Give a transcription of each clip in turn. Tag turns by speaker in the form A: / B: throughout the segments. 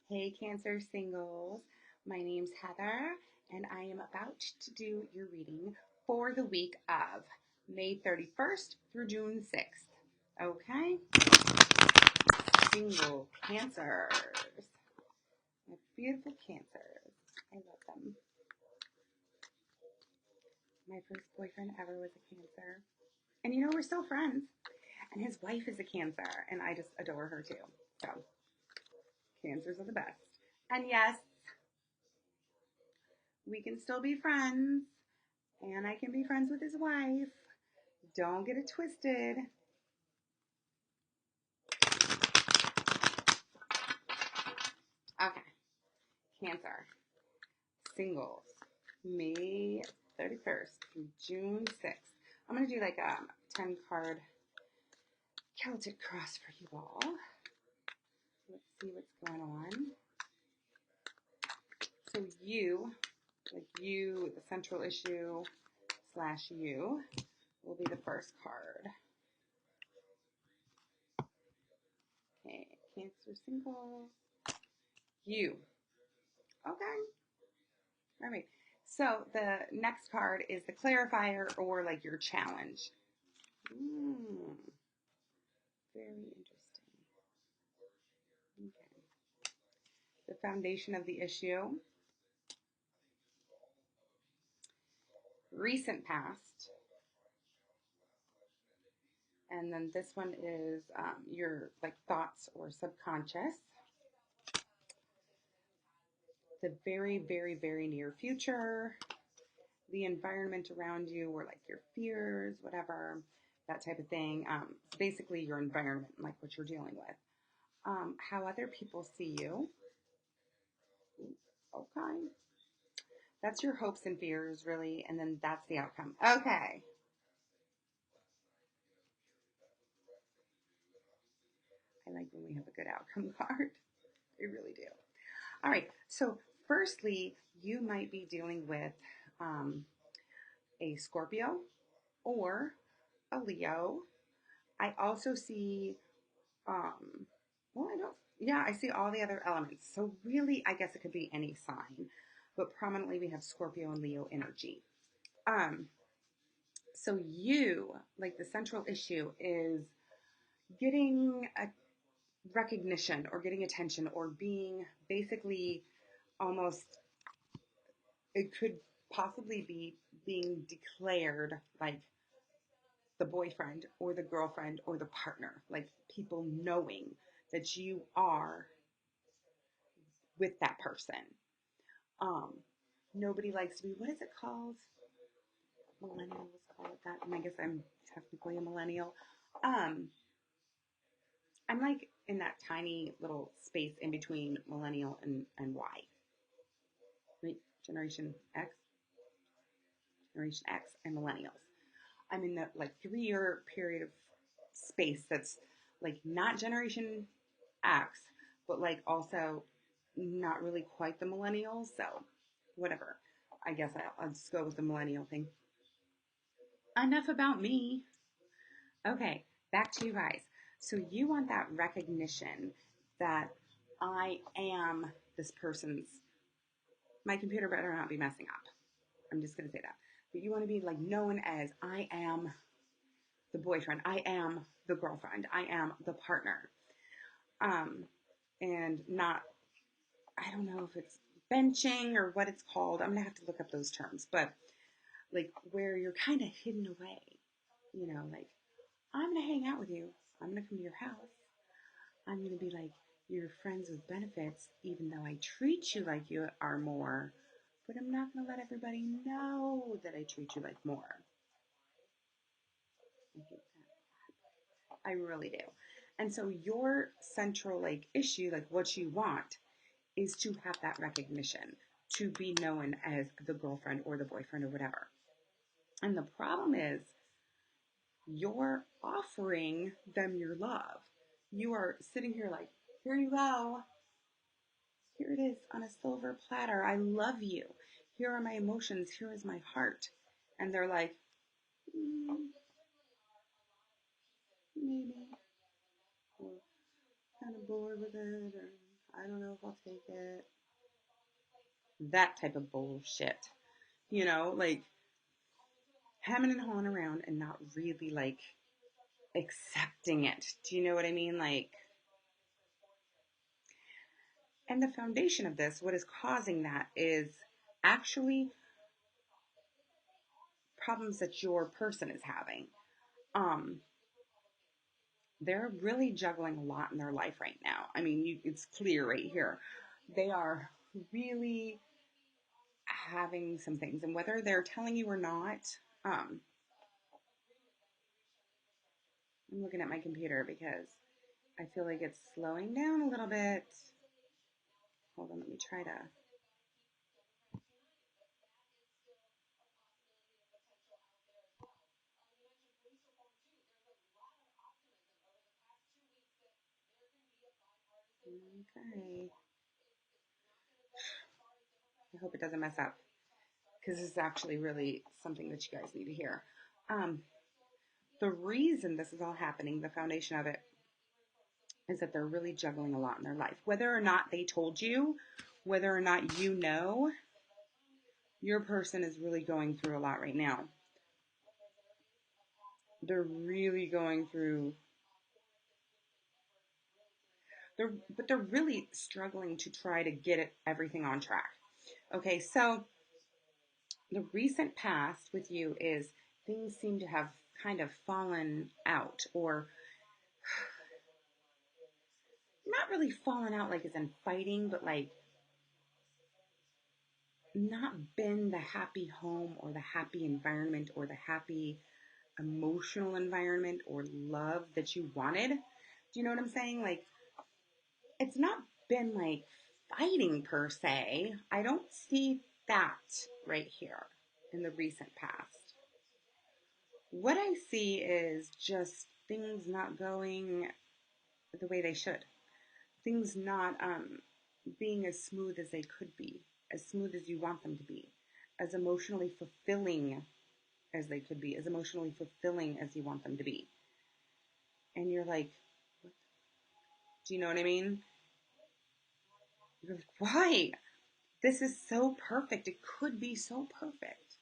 A: Hey, Cancer singles. My name's Heather, and I am about to do your reading for the week of May 31st through June 6th. Okay? Single Cancers. My beautiful Cancers. I love them. My first boyfriend ever was a Cancer. And we're still friends. And his wife is a Cancer, and I just adore her too. So, Cancers are the best. And yes, we can still be friends. And I can be friends with his wife. Don't get it twisted. Okay. Cancer. Singles. May 31st through June 6th. I'm going to do like a 10 card Celtic cross for you all. Let's see what's going on. So the central issue / you, will be the first card. Okay, Cancer singles. You. Okay. All right. So the next card is the clarifier or like your challenge. Very interesting. Okay. The foundation of the issue. Recent past. And then this one is your like thoughts or subconscious. The very, very, very near future. The environment around you or like your fears, whatever, that type of thing. Basically your environment, like what you're dealing with. How other people see you. Okay. That's your hopes and fears, really, and then that's the outcome. Okay. I like when we have a good outcome card. I really do. All right. So, firstly, you might be dealing with a Scorpio or a Leo. I also see, I see all the other elements. So, really, I guess it could be any sign, but prominently we have Scorpio and Leo energy. So, like the central issue is getting a recognition or getting attention or being basically almost, it could possibly be being declared like the boyfriend or the girlfriend or the partner, like people knowing that you are with that person. Nobody likes to be, what is it called? Millennials call it that. And I guess I'm technically a millennial. I'm like in that tiny little space in between millennial and Y. Right? Generation X and millennials. I'm in that like 3-year period of space that's like not Generation X, but like also not really quite the millennials. So whatever. I guess I'll just go with the millennial thing. Enough about me. Okay, back to you guys. So you want that recognition that I am this person's. My computer better not be messing up. I'm just going to say that. But you want to be like known as I am the boyfriend. I am the girlfriend. I am the partner. And not, I don't know if it's benching or what it's called. I'm going to have to look up those terms. But like where you're kind of hidden away. Like I'm going to hang out with you. I'm going to come to your house. I'm going to be like your friends with benefits, even though I treat you like you are more. But I'm not going to let everybody know that I treat you like more. I hate that. I really do. And so your central like issue, like what you want, is to have that recognition, to be known as the girlfriend or the boyfriend or whatever. And the problem is you're offering them your love. You are sitting here like, here you go. Here it is on a silver platter. I love you. Here are my emotions. Here is my heart. And they're like, maybe. Or kind of bored with it. Or I don't know if I'll take it. That type of bullshit. You know, like hemming and hawing around and not really like accepting it. Do you know what I mean? Like, and the foundation of this, what is causing that is actually problems that your person is having. Um, they're really juggling a lot in their life right now. I mean, it's clear right here. They are really having some things, and whether they're telling you or not, um, I'm looking at my computer because I feel like it's slowing down a little bit. Hold on, let me try to. Okay. I hope it doesn't mess up because this is actually really something that you guys need to hear. Um, the reason this is all happening, the foundation of it, is that they're really juggling a lot in their life. Whether or not they told you, whether or not you know, your person is really going through a lot right now. They're really going through, they're really struggling to try to get everything on track. Okay, so the recent past with you is things seem to have kind of fallen out, or not really fallen out like as in fighting, but like not been the happy home or the happy environment or the happy emotional environment or love that you wanted. Do you know what I'm saying? Like, it's not been like fighting per se. I don't see that right here in the recent past. What I see is just things not going the way they should. Things not being as smooth as they could be, as smooth as you want them to be, as emotionally fulfilling as they could be, as emotionally fulfilling as you want them to be. And you're like, do you know what I mean? You're like, why? This is so perfect. It could be so perfect.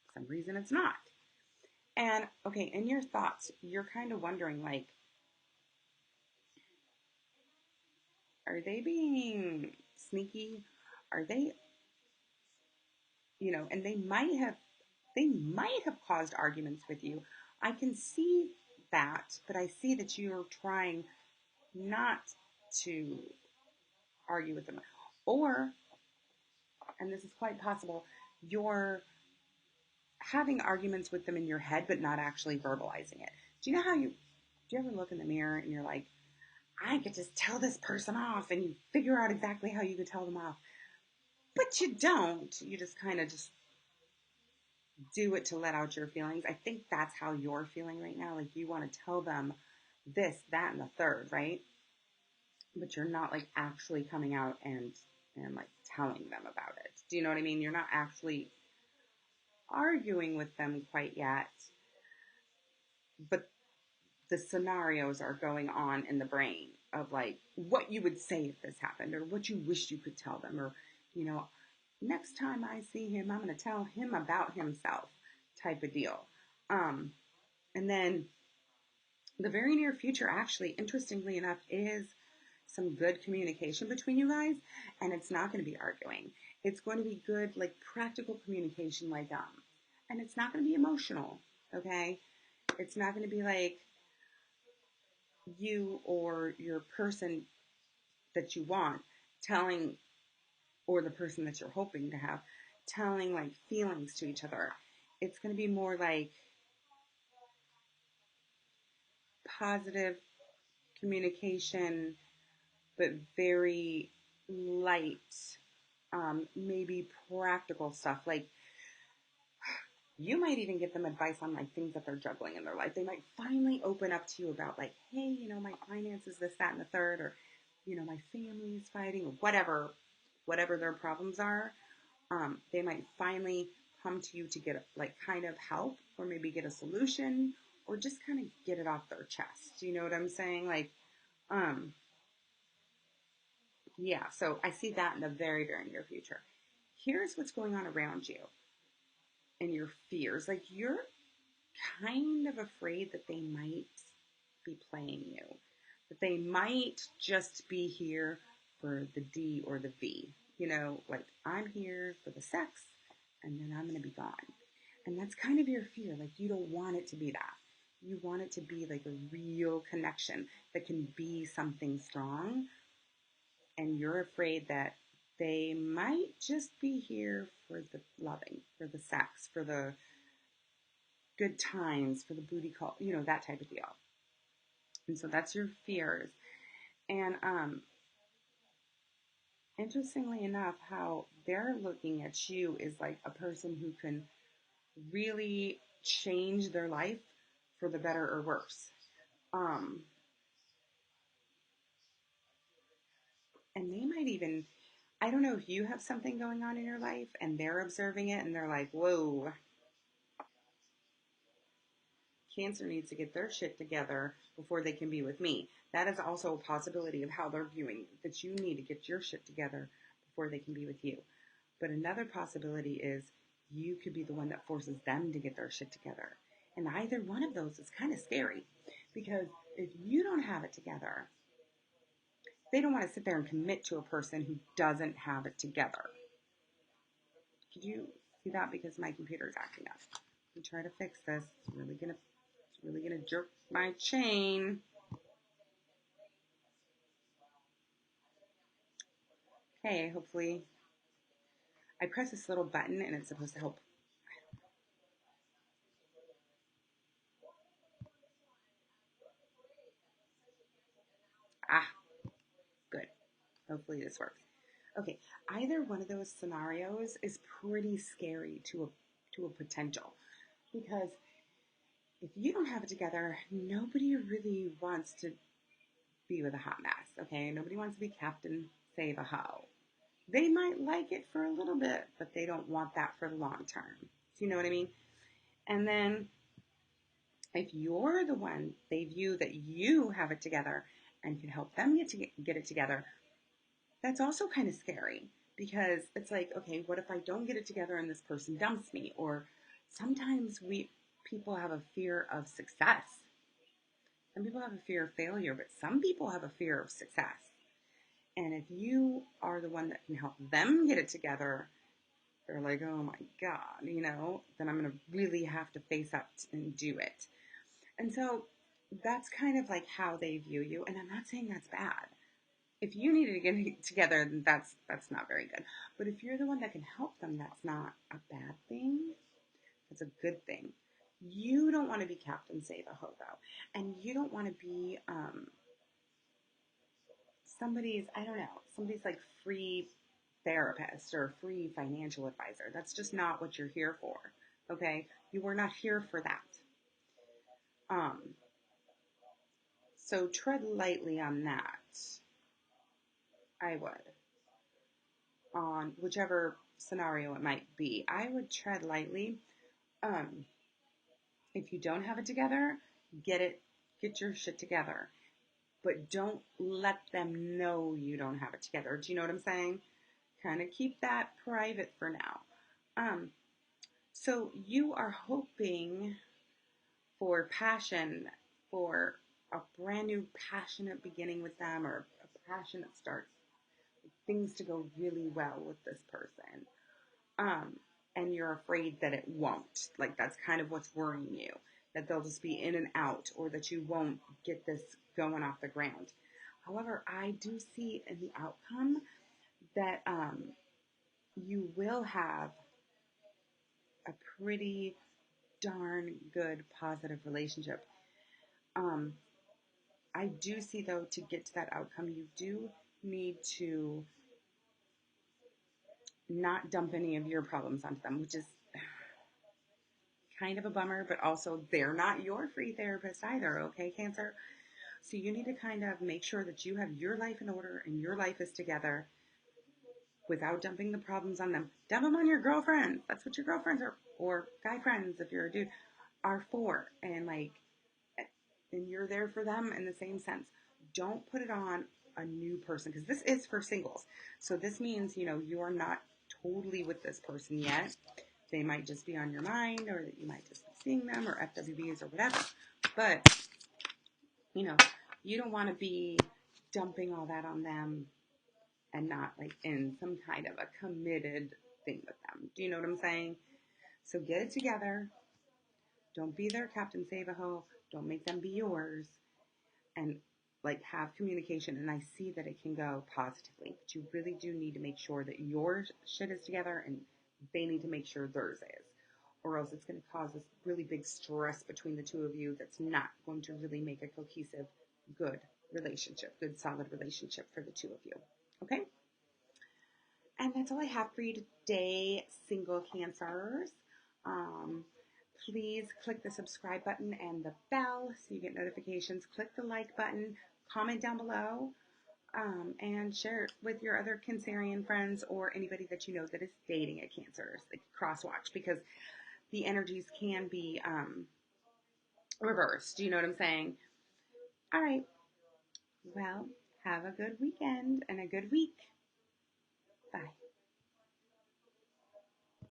A: For some reason it's not. And okay, in your thoughts, you're kind of wondering like, are they being sneaky? Are they, and they might have caused arguments with you. I can see that, but I see that you're trying not to argue with them. Or, and this is quite possible, you're having arguments with them in your head, but not actually verbalizing it. Do you ever look in the mirror and you're like, I could just tell this person off, and you figure out exactly how you could tell them off. But you don't. You just kind of just do it to let out your feelings. I think that's how you're feeling right now. Like you want to tell them this, that, and the third, right? But you're not like actually coming out and like telling them about it. Do you know what I mean? You're not actually arguing with them quite yet, but the scenarios are going on in the brain of like what you would say if this happened, or what you wish you could tell them, or you know, next time I see him, I'm going to tell him about himself, type of deal. And then the very near future, actually, interestingly enough, is some good communication between you guys, and it's not going to be arguing. It's going to be good, like practical communication, like and it's not going to be emotional. Okay, it's not going to be like you or your person that you want telling, or the person that you're hoping to have telling like feelings to each other. It's going to be more like positive communication, but very light, maybe practical stuff. Like you might even give them advice on like things that they're juggling in their life. They might finally open up to you about like, hey, my finances, this, that, and the third, or my family's fighting, or whatever their problems are. They might finally come to you to get like kind of help, or maybe get a solution, or just kind of get it off their chest. Do you know what I'm saying? Like, Um, yeah, so I see that in the very, very near future. Here's what's going on around you and your fears. Like you're kind of afraid that they might be playing you, that they might just be here for the D or the V. You know, like I'm here for the sex and then I'm going to be gone. And that's kind of your fear. Like you don't want it to be that. You want it to be like a real connection that can be something strong. And you're afraid that they might just be here for the loving, for the sex, for the good times, for the booty call, you know, that type of deal. And so that's your fears. And interestingly enough, how they're looking at you is like a person who can really change their life for the better or worse. Um, and they might even, I don't know if you have something going on in your life and they're observing it and they're like, whoa, Cancer needs to get their shit together before they can be with me. That is also a possibility of how they're viewing that you need to get your shit together before they can be with you. But another possibility is you could be the one that forces them to get their shit together. And either one of those is kind of scary because if you don't have it together, they don't want to sit there and commit to a person who doesn't have it together. Could you see that? Because my computer is acting up. Let me try to fix this. It's really gonna jerk my chain. Okay, hopefully I press this little button and it's supposed to help. Ah, good. Hopefully this works. Okay, either one of those scenarios is pretty scary to a potential because if you don't have it together, nobody really wants to be with a hot mess. Okay, nobody wants to be Captain Save a Hoe. They might like it for a little bit, but they don't want that for the long term. Do you know what I mean? And then if you're the one they view that you have it together and can help them get it together, that's also kind of scary because it's like, okay, what if I don't get it together and this person dumps me? Or sometimes people have a fear of success. Some people have a fear of failure, but some people have a fear of success. And if you are the one that can help them get it together, they're like, oh my God, you know, then I'm going to really have to face up and do it. And so that's kind of like how they view you. And I'm not saying that's bad. If you needed to get it together, then that's not very good. But if you're the one that can help them, that's not a bad thing. That's a good thing. You don't want to be Captain Save a Ho though, and you don't want to be I don't know, somebody's like free therapist or free financial advisor. That's just not what you're here for. Okay, you are not here for that. Um, so tread lightly on that. I would. On whichever scenario it might be. I would tread lightly. Um, if you don't have it together, get your shit together. But don't let them know you don't have it together. Do you know what I'm saying? Kind of keep that private for now. Um, so you are hoping for passion, for a brand new passionate beginning with them, or a passionate start, things to go really well with this person. um, and you're afraid that it won't. Like that's kind of what's worrying you, that they'll just be in and out, or that you won't get this going off the ground. However, I do see in the outcome that you will have a pretty darn good positive relationship. Um, I do see though to get to that outcome, you do need to not dump any of your problems onto them, which is kind of a bummer, but also they're not your free therapist either, okay, Cancer? So you need to kind of make sure that you have your life in order and your life is together without dumping the problems on them. Dump them on your girlfriends. That's what your girlfriends are, or guy friends, if you're a dude, are for. And like, and you're there for them in the same sense. don't put it on a new person, because this is for singles. So this means, you're not totally with this person yet. They might just be on your mind, or that you might just be seeing them, or FWBs, or whatever. But, you don't want to be dumping all that on them and not like in some kind of a committed thing with them. Do you know what I'm saying? So get it together. Don't be their Captain Save-A-Ho. Don't make them be yours. And like have communication. And I see that it can go positively, but you really do need to make sure that your shit is together, and they need to make sure theirs is. Or else it's going to cause this really big stress between the two of you that's not going to really make a cohesive, good relationship, good, solid relationship for the two of you. Okay? And that's all I have for you today, single Cancers. Um, Please click the subscribe button and the bell so you get notifications. Click the like button, comment down below, and share it with your other Cancerian friends or anybody that you know that is dating a Cancer. Like cross-watch, because the energies can be reversed. Do you know what I'm saying? All right. Well, have a good weekend and a good week. Bye.